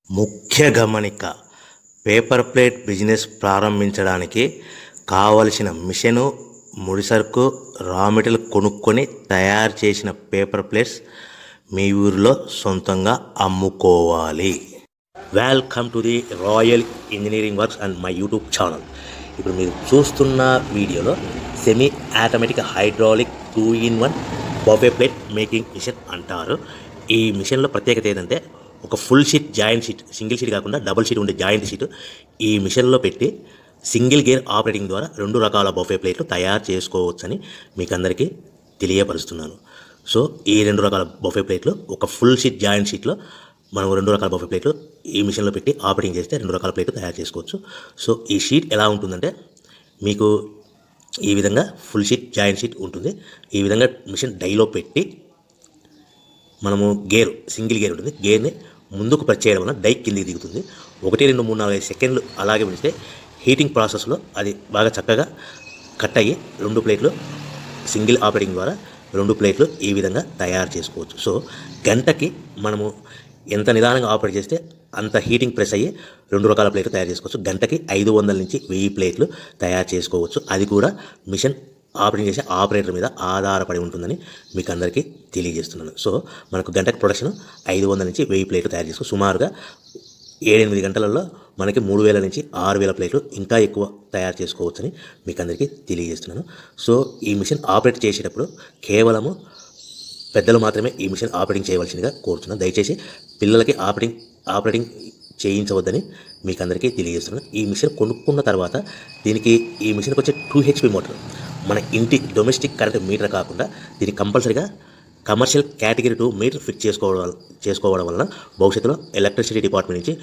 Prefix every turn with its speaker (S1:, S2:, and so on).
S1: ముఖ్య గమనిక, paper plate business ప్రారంభించడానికి కావలసిన మిషను, ముడిసరుకు, రా మెటీరియల్ కొనుక్కొని తయారు చేసిన పేపర్ ప్లేట్స్ మీ ఊరిలో సొంతంగా అమ్ముకోవాలి. Welcome to the Royal Engineering Works and my YouTube channel. ఇప్పుడు మీరు చూస్తున్న వీడియోలో semi automatic hydraulic 2-in-1 buffet plate making machine అంటారు. ఈ మిషన్లో ప్రత్యేకత ఏంటంటే ఒక full sheet joint sheet, single sheet కాకుండా డబుల్ షీట్ ఉండే జాయింట్ షీట్ ఈ మిషన్లో పెట్టి సింగిల్ గేర్ ఆపరేటింగ్ ద్వారా 2 రకాల బఫే ప్లేట్లు తయారు చేసుకోవచ్చని మీకు అందరికీ తెలియపరుస్తున్నాను. సో ఈ 2 రకాల బఫే ప్లేట్లు ఒక ఫుల్ షీట్ జాయింట్ షీట్లో మనం 2 రకాల బఫే ప్లేట్లు ఈ మిషన్లో పెట్టి ఆపరేటింగ్ చేస్తే 2 రకాల ప్లేట్లు తయారు చేసుకోవచ్చు. సో ఈ షీట్ ఎలా ఉంటుందంటే మీకు ఈ విధంగా ఫుల్ షీట్ జాయింట్ షీట్ ఉంటుంది. ఈ విధంగా మిషన్ డైలో పెట్టి మనము సింగిల్ గేర్ ఉంటుంది, గేర్ని ముందుకు ప్రెస్ చేయడం వల్ల డై కిందికి దిగుతుంది. 1, 2, 3, 4, 5 సెకండ్లు అలాగే ఉంచితే హీటింగ్ ప్రాసెస్లో అది బాగా చక్కగా కట్ అయ్యి 2 ప్లేట్లు సింగిల్ ఆపరేటింగ్ ద్వారా 2 ప్లేట్లు ఈ విధంగా తయారు చేసుకోవచ్చు. సో గంటకి మనము ఎంత నిదానంగా ఆపరేట్ చేస్తే అంత హీటింగ్ ప్రెస్ అయ్యి 2 రకాల ప్లేట్లు తయారు చేసుకోవచ్చు. గంటకి 500 నుంచి 1000 ప్లేట్లు తయారు చేసుకోవచ్చు. అది కూడా మిషన్ ఆపరేటింగ్ చేసే ఆపరేటర్ మీద ఆధారపడి ఉంటుందని మీకు అందరికీ తెలియజేస్తున్నాను. సో మనకు గంటకి ప్రొడక్షన్ 500 నుంచి 1000 ప్లేట్లు తయారు చేసుకో సుమారుగా 7-8 గంటలలో మనకి 3000 నుంచి 6000 ప్లేట్లు ఇంకా ఎక్కువ తయారు చేసుకోవచ్చని మీకు అందరికీ తెలియజేస్తున్నాను. సో ఈ మిషన్ ఆపరేట్ చేసేటప్పుడు కేవలము పెద్దలు మాత్రమే ఈ మిషన్ ఆపరేటింగ్ చేయవలసిందిగా కోరుతున్నాను. దయచేసి పిల్లలకి ఆపరేటింగ్ చేయించవద్దని మీకు అందరికీ తెలియజేస్తున్నాను. ఈ మిషన్ కొనుక్కున్న తర్వాత ఈ మిషన్కి వచ్చే 2 HP మోటార్ మన ఇంటి డొమెస్టిక్ కరెంట్ మీటర్ కాకుండా దీనికి కంపల్సరీగా కమర్షియల్ కేటగిరీ 2 మీటర్ ఫిక్స్ చేసుకోవడం వలన భవిష్యత్తులో ఎలక్ట్రిసిటీ డిపార్ట్మెంట్ నుంచి